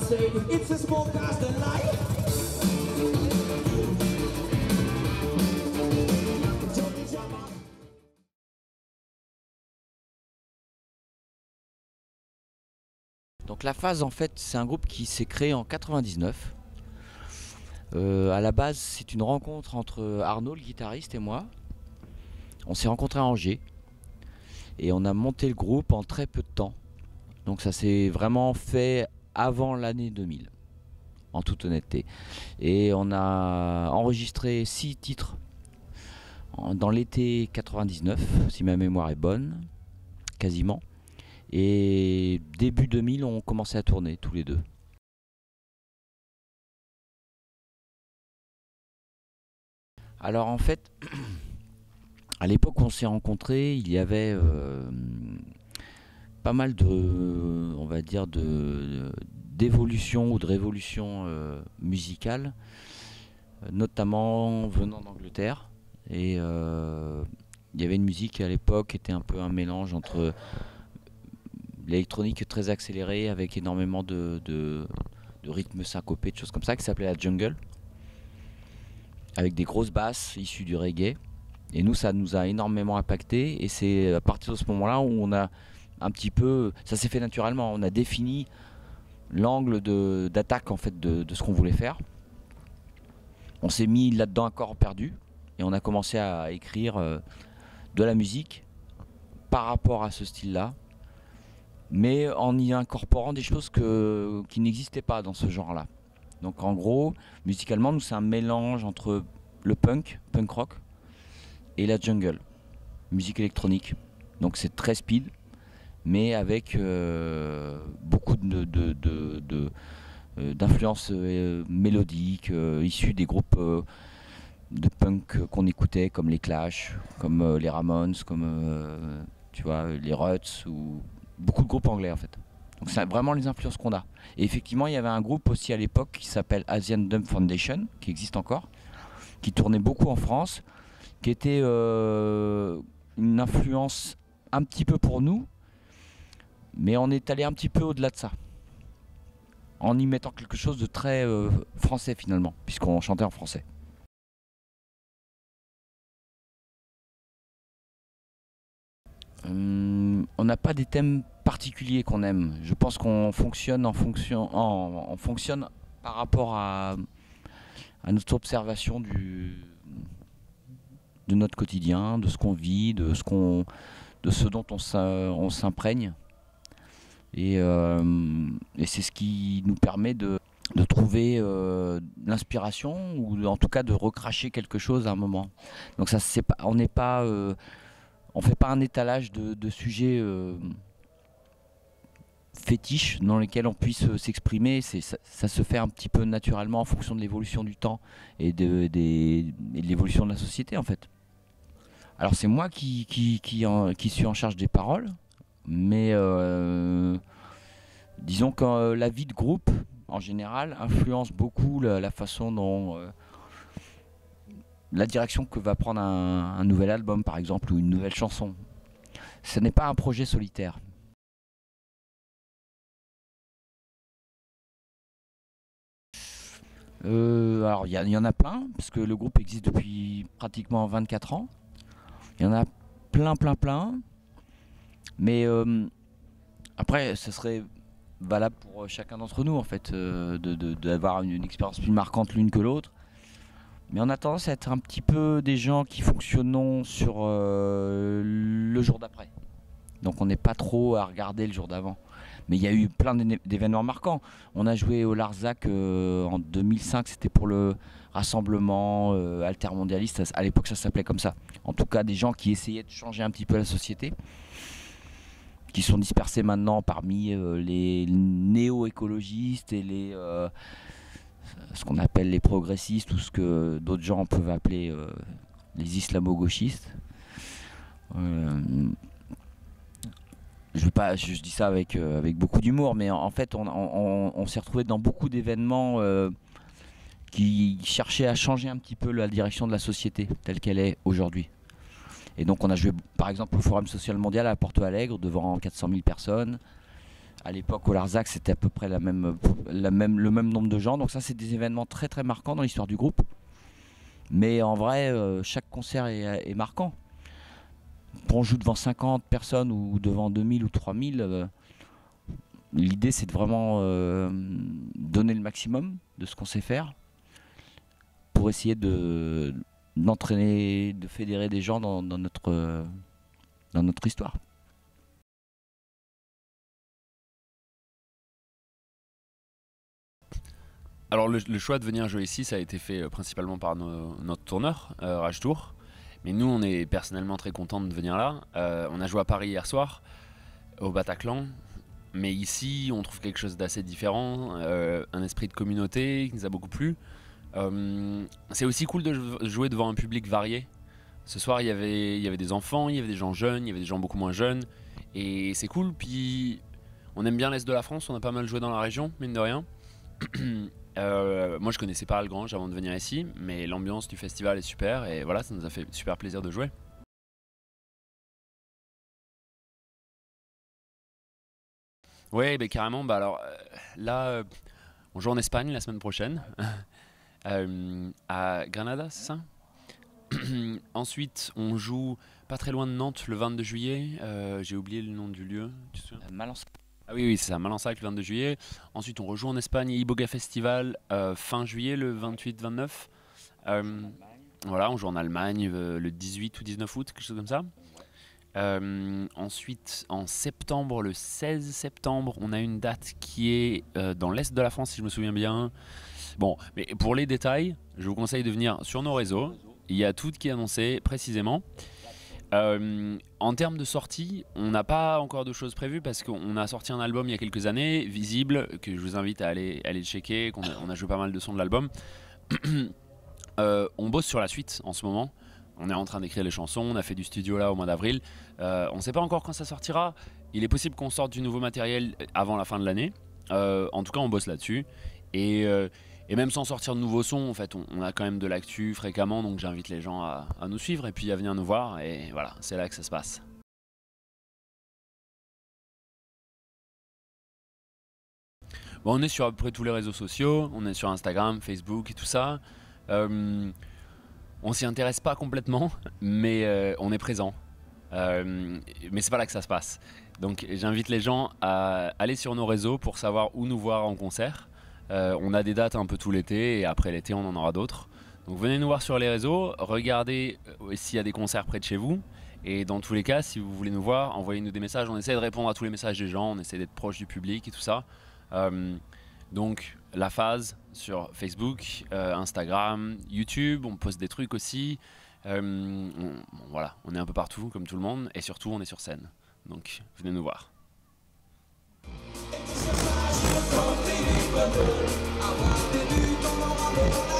say it's a small cast and life. Donc La Phase, en fait, c'est un groupe qui s'est créé en 99. À la base, c'est une rencontre entre Arnaud, le guitariste, et moi. On s'est rencontrés à Angers et on a monté le groupe en très peu de temps. Donc ça s'est vraiment fait avant l'année 2000, en toute honnêteté. Et on a enregistré 6 titres dans l'été 99, si ma mémoire est bonne, quasiment. Et début 2000, on commençait à tourner tous les deux. Alors en fait, à l'époque où on s'est rencontrés, il y avait pas mal de, on va dire, d'évolution ou de révolution musicale, notamment venant d'Angleterre. Et il y avait une musique à l'époque qui était un peu un mélange entre l'électronique très accélérée avec énormément de rythmes syncopés, de choses comme ça, qui s'appelait la jungle, avec des grosses basses issues du reggae. Et nous, ça nous a énormément impacté, et c'est à partir de ce moment-là où on a un petit peu, ça s'est fait naturellement, on a défini l'angle d'attaque en fait de ce qu'on voulait faire. On s'est mis là-dedans à corps perdu et on a commencé à écrire de la musique par rapport à ce style-là, mais en y incorporant des choses qui n'existaient pas dans ce genre-là. Donc en gros, musicalement, nous c'est un mélange entre le punk rock, et la jungle, musique électronique. Donc c'est très speed, mais avec beaucoup d'influences mélodiques issues des groupes de punk qu'on écoutait, comme les Clash, comme les Ramones, comme tu vois, les Ruts, ou beaucoup de groupes anglais en fait. Donc c'est vraiment les influences qu'on a. Et effectivement, il y avait un groupe aussi à l'époque qui s'appelle Asian Dub Foundation, qui existe encore, qui tournait beaucoup en France, qui était une influence un petit peu pour nous, mais on est allé un petit peu au-delà de ça, en y mettant quelque chose de très français finalement, puisqu'on chantait en français. On n'a pas des thèmes particuliers qu'on aime. Je pense qu'on fonctionne on fonctionne par rapport à notre observation de notre quotidien, de ce qu'on vit, de ce dont on s'imprègne. Et c'est ce qui nous permet de trouver l'inspiration, ou en tout cas de recracher quelque chose à un moment. Donc ça, on fait pas un étalage de sujets fétiches dans lesquels on puisse s'exprimer. Ça se fait un petit peu naturellement en fonction de l'évolution du temps et de l'évolution de la société en fait. Alors c'est moi qui suis en charge des paroles, mais disons que la vie de groupe en général influence beaucoup la façon dont la direction que va prendre un nouvel album par exemple, ou une nouvelle chanson. Ce n'est pas un projet solitaire. Alors il y en a plein, parce que le groupe existe depuis pratiquement 24 ans. Il y en a plein. Mais après, ce serait valable pour chacun d'entre nous, en fait, d'avoir une expérience plus marquante l'une que l'autre. Mais on a tendance à être un petit peu des gens qui fonctionnons sur le jour d'après. Donc on n'est pas trop à regarder le jour d'avant. Mais il y a eu plein d'événements marquants. On a joué au Larzac en 2005, c'était pour le rassemblement altermondialiste. À l'époque, ça s'appelait comme ça. En tout cas, des gens qui essayaient de changer un petit peu la société, qui sont dispersés maintenant parmi les néo-écologistes et ce qu'on appelle les progressistes, ou ce que d'autres gens peuvent appeler les islamo-gauchistes. Je dis ça avec beaucoup d'humour, mais en fait on s'est retrouvé dans beaucoup d'événements qui cherchaient à changer un petit peu la direction de la société telle qu'elle est aujourd'hui. Et donc on a joué par exemple au Forum Social Mondial à Porto Alegre devant 400 000 personnes. À l'époque, au Larzac, c'était à peu près le même nombre de gens. Donc ça, c'est des événements très très marquants dans l'histoire du groupe. Mais en vrai, chaque concert est marquant. Pour on joue devant 50 personnes ou devant 2000 ou 3000, l'idée c'est de vraiment donner le maximum de ce qu'on sait faire pour essayer d'entraîner, de fédérer des gens dans notre histoire. Alors le choix de venir jouer ici, ça a été fait principalement par notre tourneur, Rage Tour. Mais nous, on est personnellement très contents de venir là. On a joué à Paris hier soir, au Bataclan. Mais ici, on trouve quelque chose d'assez différent, un esprit de communauté qui nous a beaucoup plu. C'est aussi cool de jouer devant un public varié. Ce soir, il y avait des enfants, il y avait des gens jeunes, il y avait des gens beaucoup moins jeunes. Et c'est cool, puis on aime bien l'Est de la France, on a pas mal joué dans la région, mine de rien. Moi je connaissais pas Algrange avant de venir ici, mais l'ambiance du festival est super et voilà, ça nous a fait super plaisir de jouer. Ouais, bah, carrément, bah alors là on joue en Espagne la semaine prochaine, à Granada, c'est ça? Ensuite on joue pas très loin de Nantes le 22 juillet, j'ai oublié le nom du lieu, tu te souviens? Malensac. Ah oui, c'est ça, Malensac le 22 juillet. Ensuite, on rejoue en Espagne, Iboga Festival, fin juillet, le 28-29. Voilà, on joue en Allemagne le 18 ou 19 août, quelque chose comme ça. Ensuite, en septembre, le 16 septembre, on a une date qui est dans l'Est de la France, si je me souviens bien. Bon, mais pour les détails, je vous conseille de venir sur nos réseaux. Il y a tout qui est annoncé précisément. En termes de sortie, on n'a pas encore de choses prévues parce qu'on a sorti un album il y a quelques années, Visible, que je vous invite à aller le checker, on a joué pas mal de sons de l'album. On bosse sur la suite en ce moment, on est en train d'écrire les chansons, on a fait du studio là au mois d'avril, on ne sait pas encore quand ça sortira, il est possible qu'on sorte du nouveau matériel avant la fin de l'année, en tout cas on bosse là-dessus. Et même sans sortir de nouveaux sons, en fait, on a quand même de l'actu fréquemment, donc j'invite les gens à nous suivre et puis à venir nous voir, et voilà, c'est là que ça se passe. Bon, on est sur à peu près tous les réseaux sociaux, on est sur Instagram, Facebook et tout ça. On s'y intéresse pas complètement, mais on est présent. Mais c'est pas là que ça se passe. Donc j'invite les gens à aller sur nos réseaux pour savoir où nous voir en concert. On a des dates un peu tout l'été et après l'été on en aura d'autres. Donc venez nous voir sur les réseaux, regardez s'il y a des concerts près de chez vous. Et dans tous les cas, si vous voulez nous voir, envoyez-nous des messages. On essaie de répondre à tous les messages des gens, on essaie d'être proche du public et tout ça. Donc La Phase sur Facebook, Instagram, YouTube, on poste des trucs aussi. Voilà, on est un peu partout comme tout le monde et surtout on est sur scène. Donc venez nous voir. I want to do